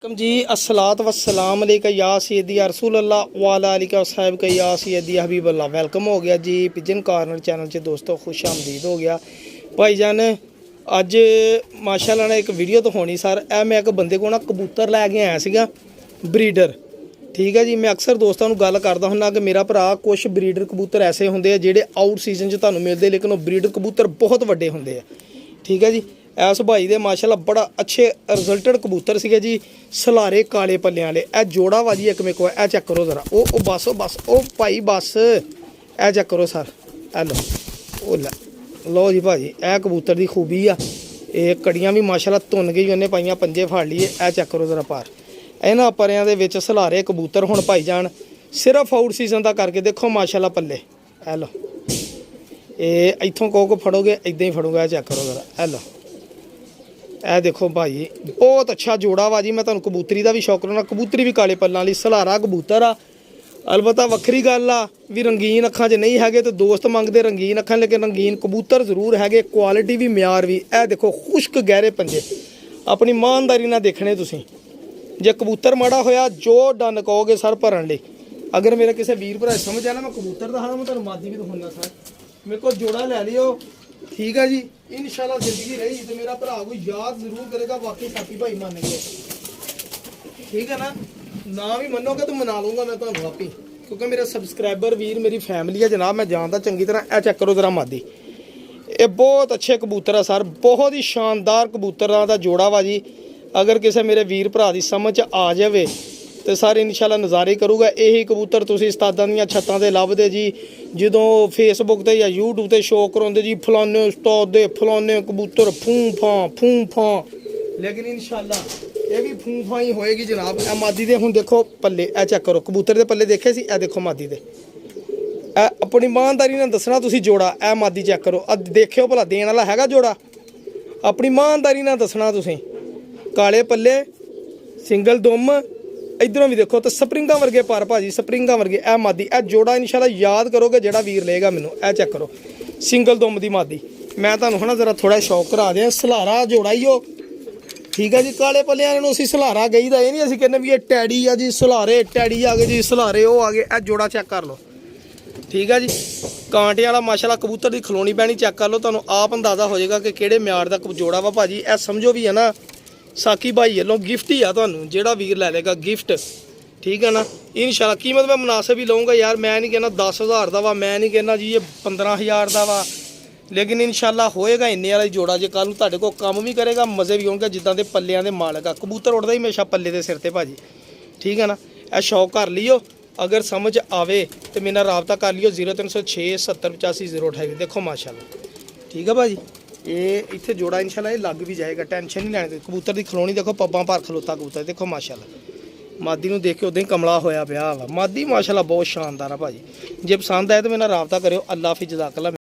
कम जी अस्सलात वस्सलाम अलैका या सैयदी या रसूल अल्लाह वाला अलिका साहिब का या सैयदी हबीब अल्लाह। वेलकम हो गया जी पिजन कॉर्नर चैनल से दोस्तों, खुश आमदीद हो गया भाईजान। अज माशाल्लाह ने एक वीडियो तो होनी सर। ए मैं एक बंदे को ना कबूतर लैके आया सीगा ब्रीडर, ठीक है जी। मैं अक्सर दोस्तों गल करता हूँ कि मेरा भरा कुछ ब्रीडर कबूतर ऐसे होंगे जोड़े आउट सीजन च तुहानूं मिलते, लेकिन वो ब्रीडर कबूतर बहुत वड्डे होंगे, ठीक है जी। इस भाई दे माशाल्लाह बड़ा अच्छे रिजल्टेड कबूतर सीगे जी, सलारे काले पल्ले वाले। ए जोड़ा वा जी एक मेरे को, ए चेक करो जरा। ओ बस ओ भाई बस, ए चेक करो सर। ए लो लो जी भाजी, ए कबूतर की खूबी आ। ये कड़ियाँ भी माशाल्लाह धुन गई, उन्हें पाइया पंजे फाड़ लिए। ए चेक करो जरा पार इन्हां परियां दे विच सलारे कबूतर हुण भाईजान सिर्फ आउट सीजन का करके देखो माशाल्लाह पल्ले। ए लो ये इत्थों कहो को फड़ोगे इदां ही फड़ोगे। चेक करो जरा, ए लो ए देखो भाई बहुत अच्छा जोड़ा वा जी। मैं तुहानूं कबूतरी का भी शौक रहा, कबूतरी भी काले पल्लां वाली सलारा कबूतर आ। अलबत्ता वक्री गल आ भी रंगीन अखां च नहीं है तो दोस्त मंगते रंगीन अखां, लेकिन रंगीन कबूतर जरूर है। क्वालिटी भी म्यार भी। ए देखो खुश्क गहरे पंजे, अपनी ईमानदारी नाल देखने तुसीं। जे कबूतर माड़ा होया जो डन कहोगे सर भरन लई। अगर मेरे किसी वीर भरा समझ आना मैं कबूतर दिखाना, मैं तुहानूं मादी भी दिखाउणा सर। मेरे को जोड़ा ले लियो, ठीक है जी। इंशाल्लाह जिंदगी रही तो मेरा भरा कोई याद जरूर करेगा, वाकई साथी भाई मान गए, ठीक है ना भी मनोगे तो मना लूँगा मैं तुहानूं आपी, क्योंकि मेरे सबसक्राइबर वीर मेरी फैमिली है जनाब, मैं जानता चंगी तरह। ए चेक करो जरा मादी, ये बहुत अच्छे कबूतर है सर, बहुत ही शानदार कबूतर का जोड़ा वा जी। अगर किसी मेरे वीर भरा की समझ आ जाए तो सर इंशाल्लाह नज़ारे करूँगा। यही कबूतर तुसीं उस्तादां दीयां छत्तां ते लभदे जी, जो फेसबुक ते या यूट्यूब ते शो कराउंदे जी फलाने उस्ताद दे फलाने कबूतर फूं फां। लेकिन इंशाल्लाह ये भी फूं फां ही होएगी जनाब। ए मादी दे हुण देखो पल्ले, ए चेक करो कबूतर दे पल्ले देखे सी, ए देखो मादी दे। ए अपनी ईमानदारी नाल दसना तुसीं जोड़ा, ए मादी चेक करो, देखियो भला देण वाला हैगा जोड़ा। अपनी ईमानदारी नाल दसना तुसीं। काले पल्ले सिंगल दुम, इधरों भी देखो तो स्प्रिंगा वर्गे पर भाजी, स्प्रिंगा वर्गे। ए मादी ए जोड़ा इंशाल्लाह याद करोगे जेड़ा वीर लेगा मैनू। ए चेक करो सिंगल दुम दी मादी। मैं तुहानूं हना जरा थोड़ा शौक करा दें, सलारा जोड़ा ही हो, ठीक है जी। काले पल्लियां नूं असीं सलारा गई दा, ये नहीं असीं कहने भी ये टैडी आ जी, सलारे टैडी आ गए जी, सलारे वो आ गए। ए जोड़ा चेक कर लो, ठीक है जी। कांटे वाला माशाल्लाह कबूतर की खलोनी पैनी चेक कर लो, तुहानूं आप अंदाजा हो जाएगा कि किहड़े म्यार दा जोड़ा वा भाजी। ए समझो भी है ना साकी भाई वालों गिफ्ट ही आ तुहानूं, जेड़ा वीर लै लेगा गिफ्ट, ठीक है ना। इंशाल्लाह कीमत मैं मुनासिब ही लऊँगा यार, मैं नहीं कहना 10,000 का वा, मैं नहीं कहना जी ये 15,000 का वा, लेकिन इंशाल्लाह होएगा इन्ने वाला जोड़ा। जे कल तुहाडे कोल काम भी करेगा मज़े भी होंगे, जिद्दां दे पल्लियां दे मालक आ। कबूतर उड़दा ही हमेशा पल्ले दे सिर ते भाजी, ठीक है ना। ए शौक कर लियो, अगर समझ आवे तो मेरे नाल राबता कर लियो 0306 70 85 028। देखो माशाल्लाह, ठीक है भाजी। ये इत्थे जोड़ा इंशाल्लाह ये लग भी जाएगा, टेंशन नहीं लैनी। कबूतर की खलोनी देखो पब्बां भर खलोता कबूतर, देखो माशाल्लाह। मादी नूं देख के उदां ही कमला होया पिया वा। मादी माशाल्लाह बहुत शानदार है भाजी। जे पसंद आए तो मेरे नाल राबता करियो। अल्लाह हाफिज़, जज़ाकल्लाह।